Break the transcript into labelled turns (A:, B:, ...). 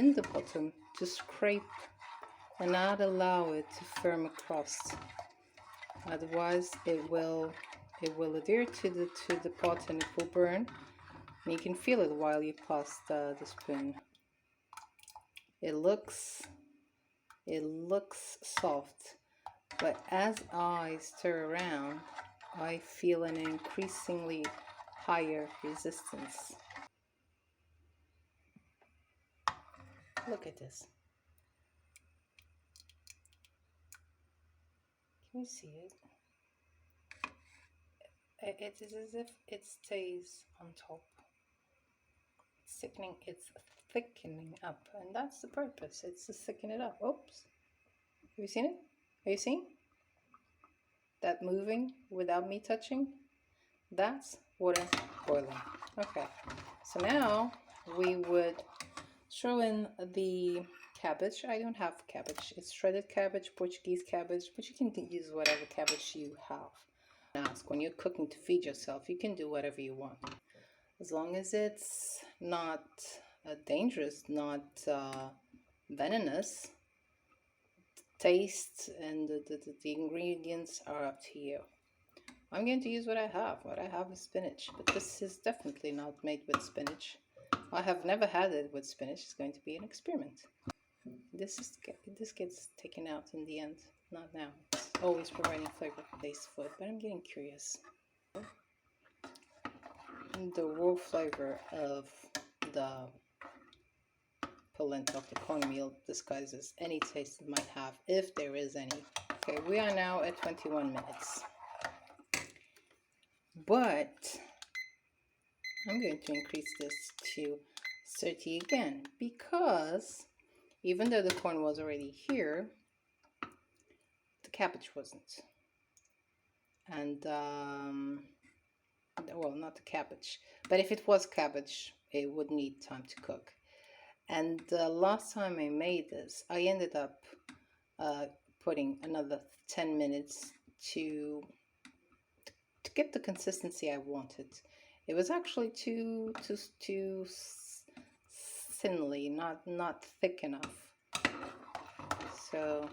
A: in the bottom to scrape and not allow it to firm across. Otherwise it will adhere to the pot and it will burn. And you can feel it while you pass the spoon. It looks soft, but as I stir around, I feel an increasingly higher resistance. Look at this. Can you see it? It is as if it stays on top. It's thickening up, and that's the purpose. It's to thicken it up. Oops. Have you seen it? Are you seeing that moving without me touching? That's water boiling. Okay, so now we would throw in the cabbage. I don't have cabbage. It's shredded cabbage, Portuguese cabbage, but you can use whatever cabbage you have. Ask, when you're cooking to feed yourself, you can do whatever you want, as long as it's not dangerous, not venomous. Taste and the ingredients are up to you. I'm going to use what I have. What I have is spinach, but this is definitely not made with spinach. I have never had it with spinach. It's going to be an experiment. This gets taken out in the end, not now. It's always providing flavor, taste food, but I'm getting curious. The raw flavor of the polenta, of the cornmeal, disguises any taste it might have, if there is any. Okay, we are now at 21 minutes. But I'm going to increase this to 30 again, because even though the corn was already here, the cabbage wasn't. And well, not the cabbage, but if it was cabbage, it would need time to cook. And the last time I made this, I ended up putting another 10 minutes to get the consistency I wanted. It was actually too thinly, not thick enough. So